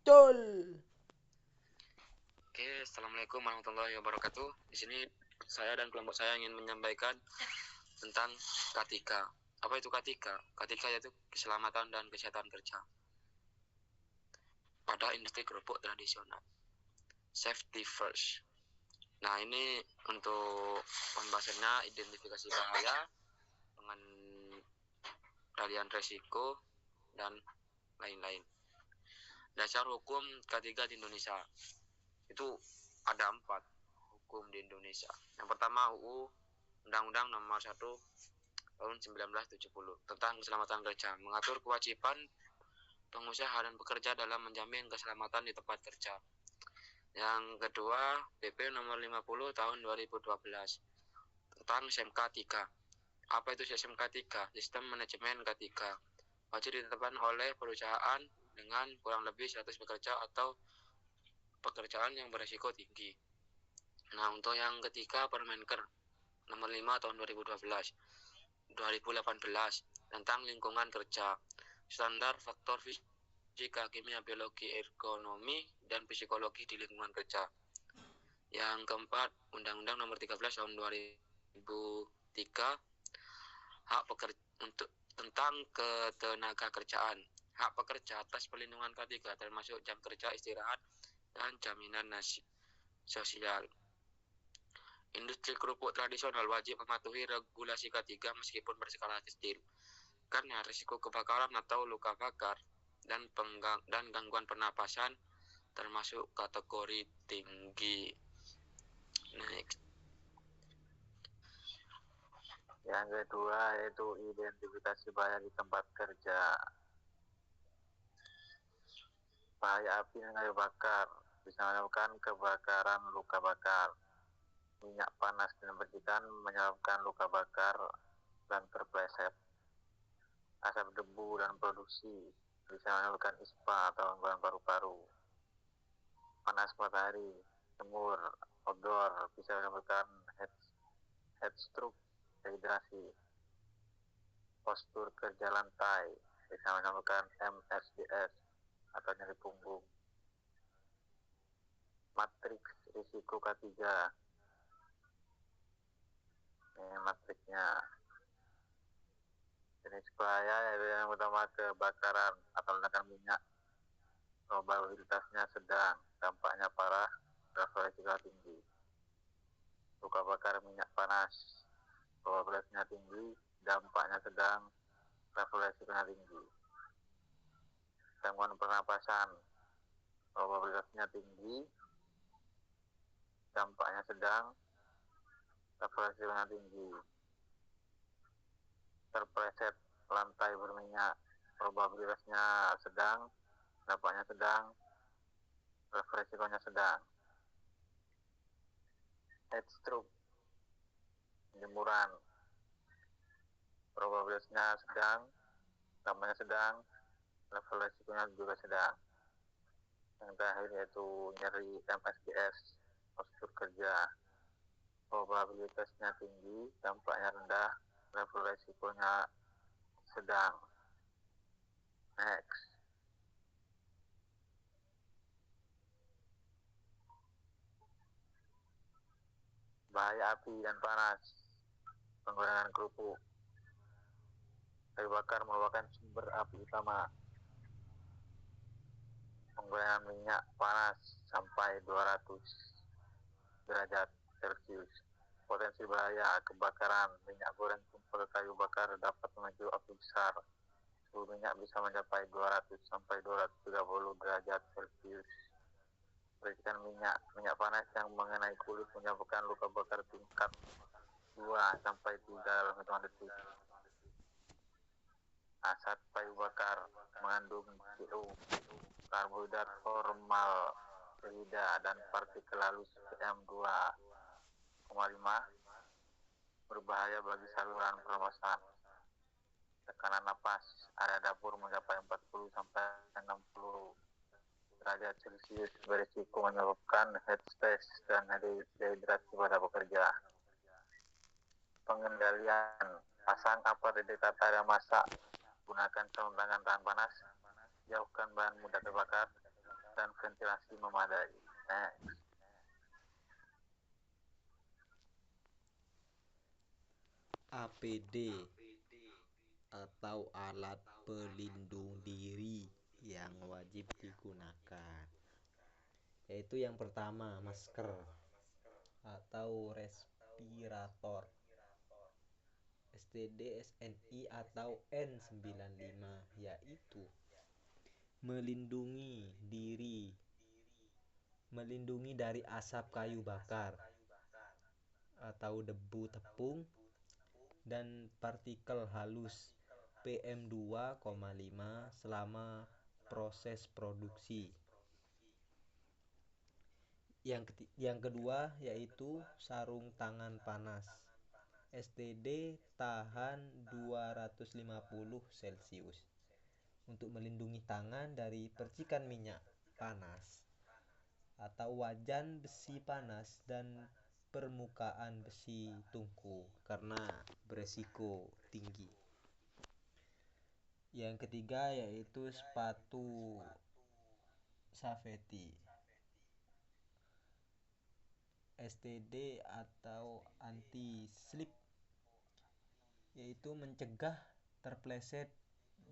Betul. Oke, assalamualaikum warahmatullahi wabarakatuh. Di sini saya dan kelompok saya ingin menyampaikan tentang K3. Apa itu K3? K3 yaitu keselamatan dan kesehatan kerja pada industri kerupuk tradisional. Safety first. Nah, ini untuk pembahasannya identifikasi bahaya, pengendalian resiko, dan lain-lain. Dasar hukum K3 di Indonesia itu ada 4 hukum di Indonesia. Yang pertama UU Undang-Undang Nomor 1 tahun 1970 tentang keselamatan kerja, mengatur kewajiban pengusaha dan pekerja dalam menjamin keselamatan di tempat kerja. Yang kedua, PP Nomor 50 tahun 2012 tentang SMK 3. Apa itu SMK 3? Sistem Manajemen K3. Wajib ditetapkan oleh perusahaan dengan kurang lebih 100 pekerja atau pekerjaan yang berisiko tinggi. Nah, untuk yang ketiga, Permenker Nomor 5 tahun 2018 tentang lingkungan kerja, standar faktor fisika, kimia, biologi, ergonomi, dan psikologi di lingkungan kerja. Yang keempat, Undang-Undang Nomor 13 tahun 2003 hak pekerja untuk tentang ketenaga kerjaan, hak pekerja atas perlindungan K3 termasuk jam kerja, istirahat, dan jaminan sosial. Industri kerupuk tradisional wajib mematuhi regulasi K3 meskipun berskala kecil, karena risiko kebakaran atau luka bakar dan gangguan pernapasan termasuk kategori tinggi. Next. Yang kedua yaitu identifikasi bahaya di tempat kerja. Bahaya api dan kayu bakar bisa menyebabkan kebakaran, luka bakar. Minyak panas dan percikan menyebabkan luka bakar dan terpleset. Asap debu dan produksi bisa menyebabkan ispa atau gangguan paru-paru. Panas matahari, jemur, outdoor bisa menyebabkan heat stroke, dehidrasi. Postur kerja lantai bisa menyebabkan MSDS atau nyeri punggung. Matriks risiko K3. Ini matriksnya. Jenis bahaya yaitu yang utama kebakaran atau ledakan minyak. Probabilitasnya sedang, dampaknya parah, resiko tinggi. Luka bakar minyak panas, probabilitasnya tinggi, dampaknya sedang, resikonya tinggi. Gangguan pernapasan, probabilitasnya tinggi, dampaknya sedang, resikonya tinggi. Terpleset lantai berminyak, probabilitasnya sedang, dampaknya sedang, resikonya sedang. Heat stroke, jemuran, probabilitasnya sedang, dampaknya sedang, level resikonya juga sedang. Yang terakhir yaitu nyeri MSDS, postur kerja, probabilitasnya tinggi, dampaknya rendah, level resikonya sedang. Next. Bahaya api dan panas, penggunaan kerupuk. Kayu bakar merupakan sumber api utama. Penggunaan minyak panas sampai 200 derajat Celcius. Potensi bahaya kebakaran minyak goreng tumpul kayu bakar dapat memicu api besar. Suhu minyak bisa mencapai 200 sampai 230 derajat Celcius. Percikan minyak panas yang mengenai kulit menyebabkan luka bakar tingkat 2 sampai 3 dalam hitungan detik. Asap kayu bakar mengandung CO, karbohidrat formaldehyda dan partikel halus PM2,5 berbahaya bagi saluran pernapasan. Tekanan napas area dapur mencapai 40 sampai 60 derajat Celcius berisiko menyebabkan heat stress dan dehidrasi pada pekerja. Pengendalian, pasang apar detektor area masak, gunakan sarung tangan tahan panas, jauhkan bahan mudah terbakar, dan ventilasi memadai. Next. APD atau alat pelindung diri yang wajib digunakan, yaitu yang pertama masker atau respirator STD SNI atau N95, yaitu melindungi dari asap kayu bakar atau debu tepung dan partikel halus PM2,5 selama proses produksi. Yang kedua yaitu sarung tangan panas STD tahan 250 Celcius untuk melindungi tangan dari percikan minyak panas atau wajan besi panas dan permukaan besi tungku karena beresiko tinggi. Yang ketiga yaitu sepatu safety STD atau anti slip, yaitu mencegah terpleset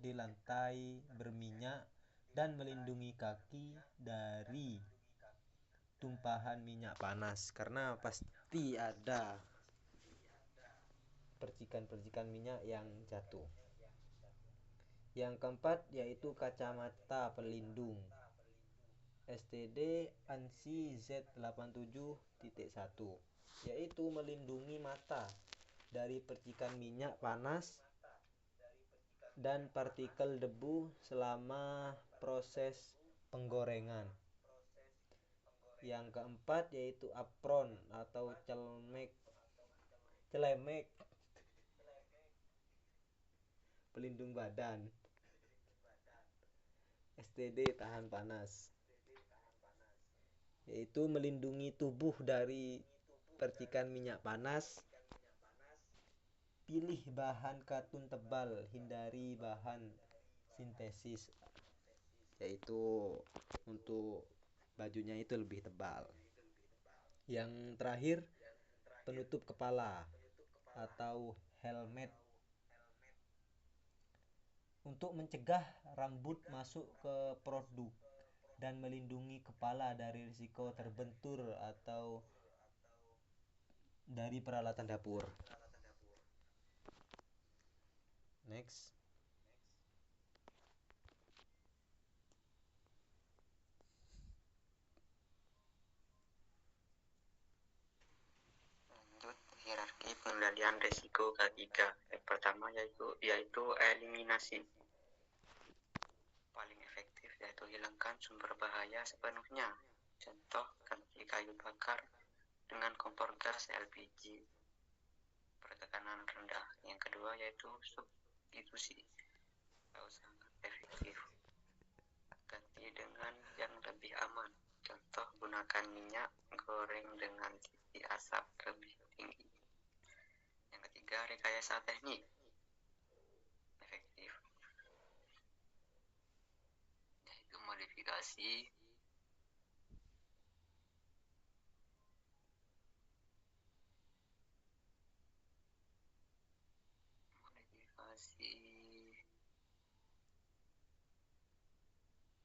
di lantai berminyak dan melindungi kaki dari tumpahan minyak panas karena pasti ada percikan-percikan minyak yang jatuh. Yang keempat yaitu kacamata pelindung STD ANSI Z87.1, yaitu melindungi mata dari percikan minyak panas dan partikel debu selama proses penggorengan. Yang keempat yaitu apron atau celemek pelindung badan STD tahan panas, yaitu melindungi tubuh dari percikan minyak panas. Pilih bahan katun tebal, hindari bahan sintesis, yaitu untuk bajunya itu lebih tebal. Yang terakhir penutup kepala atau helmet untuk mencegah rambut masuk ke produk dan melindungi kepala dari risiko terbentur atau dari peralatan dapur. Next. Lanjut, hierarki pengendalian risiko ketiga. Yang pertama yaitu eliminasi. Paling efektif yaitu hilangkan sumber bahaya sepenuhnya. Contoh, ganti kayu bakar dengan kompor gas LPG bertekanan rendah. Yang kedua yaitu substitusi atau sangat efektif. Ganti dengan yang lebih aman. Contoh, gunakan minyak goreng dengan titik asap lebih tinggi. Yang ketiga, rekayasa teknik efektif, yaitu modifikasi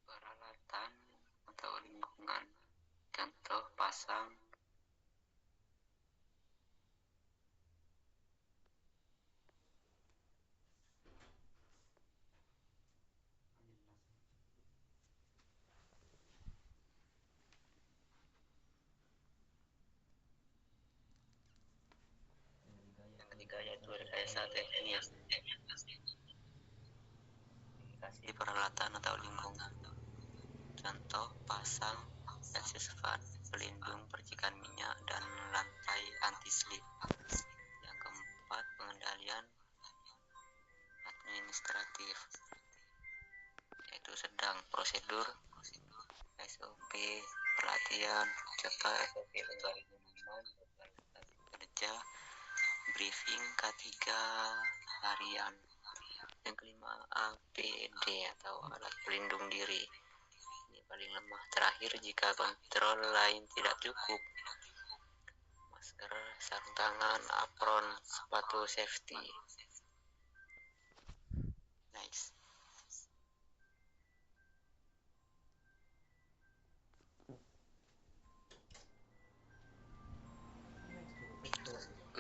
peralatan atau lingkungan. Contoh, pasang yaitu rekayasa teknis, modifikasi peralatan atau lingkungan. Contoh, pasang access fan pelindung percikan minyak dan lantai anti slip. Yang keempat, pengendalian administratif, yaitu sedang prosedur SOP pelatihan, contoh SOP pengalihan kerja, briefing K3 harian. Yang kelima, APD atau alat pelindung diri. Ini paling Terakhir, jika kontrol lain tidak cukup, masker, sarung tangan, apron, sepatu safety. Next.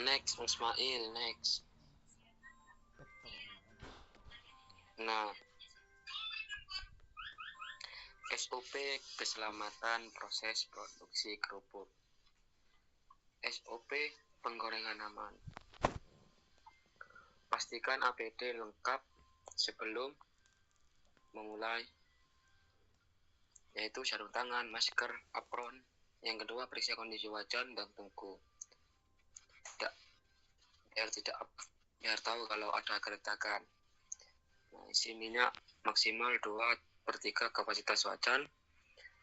Next, Ismail, next. Nah, SOP keselamatan proses produksi kerupuk. SOP penggorengan aman. Pastikan APD lengkap sebelum memulai, yaitu sarung tangan, masker, apron. Yang kedua, periksa kondisi wajan dan tungku. Biar tahu kalau ada keretakan. Nah, isi minyak maksimal 2/3 kapasitas wajan.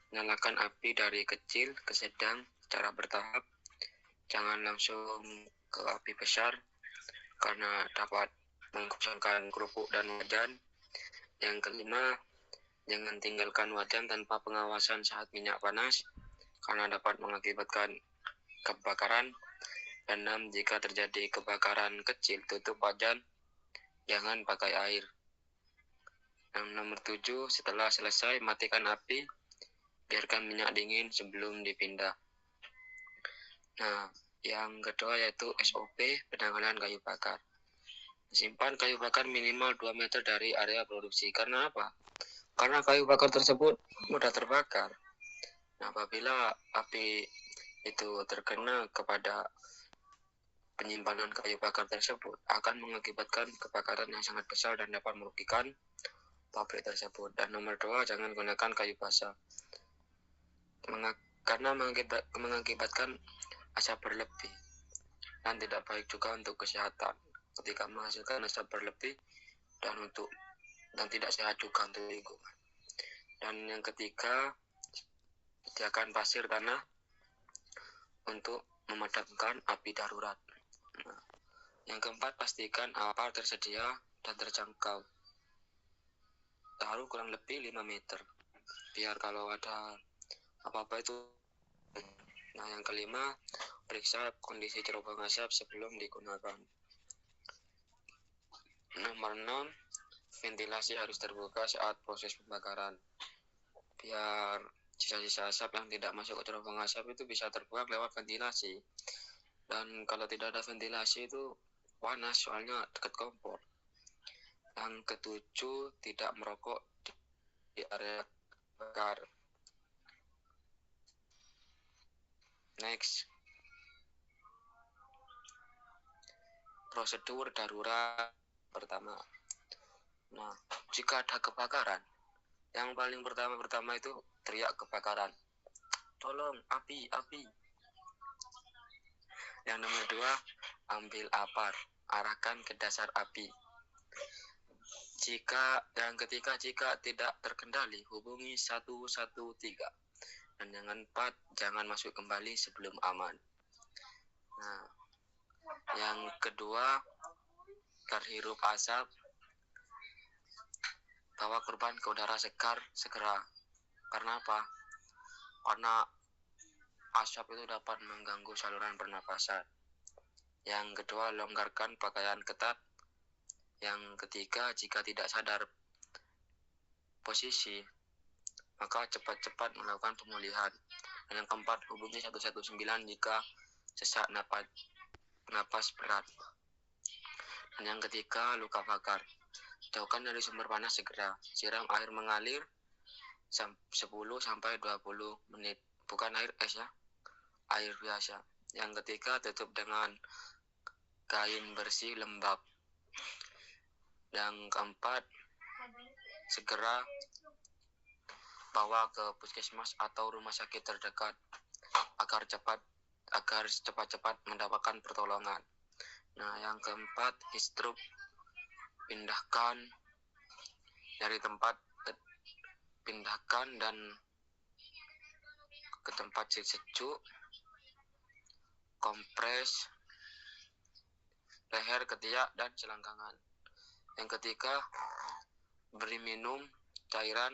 Nyalakan api dari kecil ke sedang secara bertahap. Jangan langsung ke api besar karena dapat mengosongkan kerupuk dan wajan. Yang kelima, jangan tinggalkan wajan tanpa pengawasan saat minyak panas karena dapat mengakibatkan kebakaran. Dan 6, jika terjadi kebakaran kecil, tutup wajan, jangan pakai air. Yang nomor 7, setelah selesai, matikan api, biarkan minyak dingin sebelum dipindah. Nah, yang kedua yaitu SOP penanganan kayu bakar. Simpan kayu bakar minimal 2 meter dari area produksi. Karena apa? Karena kayu bakar tersebut mudah terbakar. Nah, apabila api itu terkena kepada penyimpanan kayu bakar tersebut, akan mengakibatkan kebakaran yang sangat besar dan dapat merugikan pabrik tersebut. Dan nomor 2, jangan gunakan kayu basah karena mengakibatkan asap berlebih dan tidak baik juga untuk kesehatan ketika menghasilkan asap berlebih dan tidak sehat juga untuk lingkungan. Dan yang ketiga, sediakan pasir tanah untuk memadamkan api darurat. Nah, yang keempat, pastikan apar tersedia dan terjangkau. Taruh kurang lebih 5 meter biar kalau ada apa-apa itu. Nah, yang kelima, periksa kondisi cerobong asap sebelum digunakan. Nomor 6, ventilasi harus terbuka saat proses pembakaran biar sisa-sisa asap yang tidak masuk ke cerobong asap itu bisa terbuang lewat ventilasi. Dan kalau tidak ada ventilasi itu panas soalnya dekat kompor. Yang ketujuh, tidak merokok di area bakar. Next, prosedur darurat pertama. Nah, jika ada kebakaran, yang paling pertama itu teriak kebakaran. Tolong, api, api. Yang nomor 2, ambil apar, arahkan ke dasar api. Yang ketiga, jika tidak terkendali, hubungi 113. Dan yang 4, jangan masuk kembali sebelum aman. Nah, yang kedua, terhirup asap, bawa korban ke udara segar segera. Karena apa? Karena asap itu dapat mengganggu saluran pernapasan. Yang kedua, longgarkan pakaian ketat. Yang ketiga, jika tidak sadar posisi, maka cepat-cepat melakukan pemulihan. Dan yang keempat, hubungi 119 jika sesak napas berat. Dan yang ketiga, luka bakar. Jauhkan dari sumber panas segera. Siram air mengalir 10-20 menit. Bukan air es ya, air biasa. Yang ketiga, tutup dengan kain bersih lembab. Yang keempat, segera bawa ke puskesmas atau rumah sakit terdekat agar cepat-cepat mendapatkan pertolongan. Nah, yang keempat, histrup, pindahkan dari tempat, pindahkan dan ke tempat sejuk, kompres leher, ketiak, dan selangkangan. Yang ketiga, beri minum cairan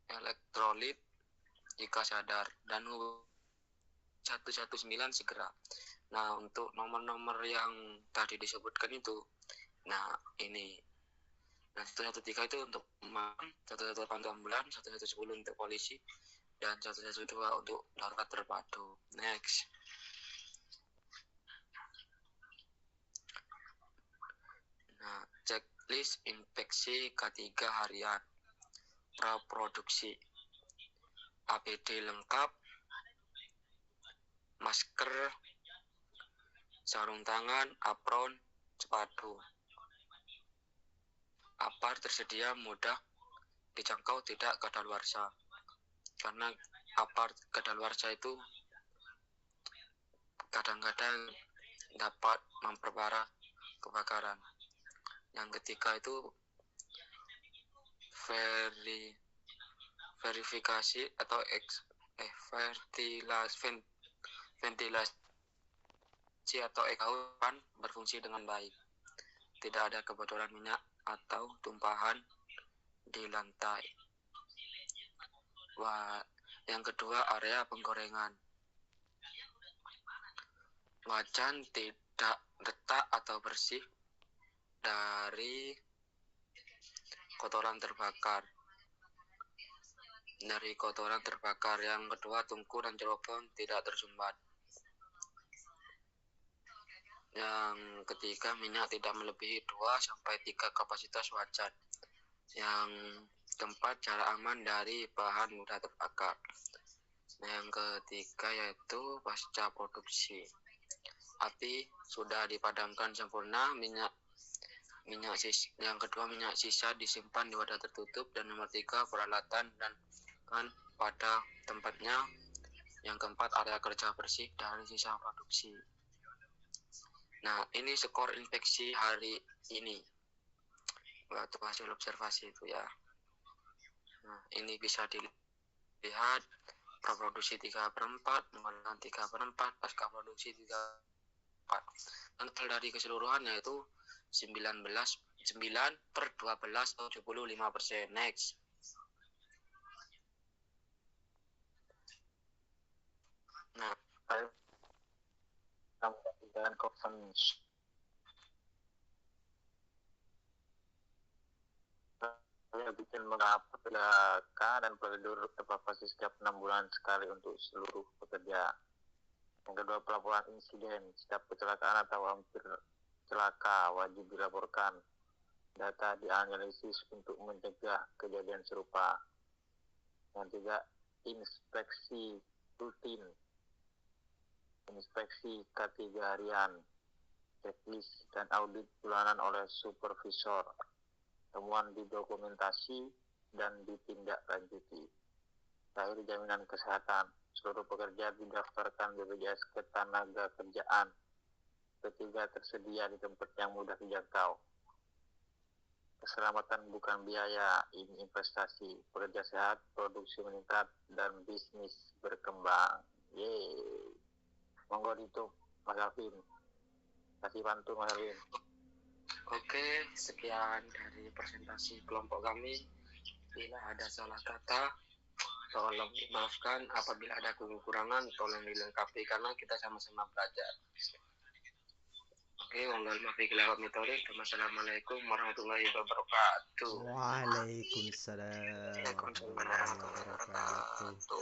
elektrolit jika sadar, dan 119 segera. Nah, untuk nomor-nomor yang tadi disebutkan itu, nah ini, nah 113 itu untuk 118 untuk ambulans, 110 untuk polisi, dan 112 untuk darurat terpadu. Next. Nah, checklist infeksi K3 harian. Praproduksi. APD lengkap, masker, sarung tangan, apron, sepatu. Apar tersedia mudah dijangkau, tidak kadaluarsa. Karena apar kadaluarsa itu kadang-kadang dapat memperparah kebakaran. Yang ketiga itu verifikasi atau ventilasi atau ekaupan berfungsi dengan baik. Tidak ada kebocoran minyak atau tumpahan di lantai. Yang kedua, area penggorengan. Wajan tidak retak atau bersih dari kotoran terbakar. Yang kedua, tungku dan cerobong tidak tersumbat. Yang ketiga, minyak tidak melebihi 2-3 kapasitas wajan. Yang keempat, jarak aman dari bahan mudah terbakar. Yang ketiga yaitu pasca produksi. Api sudah dipadamkan sempurna, yang kedua minyak sisa disimpan di wadah tertutup, dan nomor 3 peralatan dan kan pada tempatnya. Yang keempat, area kerja bersih dari sisa produksi. Nah, ini skor infeksi hari ini waktu hasil observasi itu ya. Nah, ini bisa dilihat praproduksi 3/4, pengolahan 3/4, pasca produksi 3/4. Total dari keseluruhannya itu 9/12 atau 75%. Next. Nah, dengan concern bikin mengapa PHK dan prosedur evakuasi setiap 6 bulan sekali untuk seluruh pekerja. Yang kedua, pelaporan insiden. Setiap kecelakaan atau hampir celaka wajib dilaporkan. Data dianalisis untuk mencegah kejadian serupa. Yang tiga, inspeksi rutin. Inspeksi K3 harian, checklist dan audit bulanan oleh supervisor. Temuan didokumentasi dan ditindaklanjuti. Terakhir, jaminan kesehatan. Seluruh pekerja didaftarkan BPJS Ketenagakerjaan. Ketiga, tersedia di tempat yang mudah dijangkau. Keselamatan bukan biaya, ini investasi. Pekerja sehat, produksi meningkat, dan bisnis berkembang. Yeay. Monggo ditutup, Mas Alvin. Kasih bantu, Mas Alvin. Oke, sekian dari presentasi kelompok kami. Bila ada salah kata, tolong dimaafkan. Apabila ada kekurangan, tolong dilengkapi karena kita sama-sama belajar. Oke, wallahualam billahil taufiq. Wassalamualaikum warahmatullahi wabarakatuh. Waalaikumsalam warahmatullahi wabarakatuh.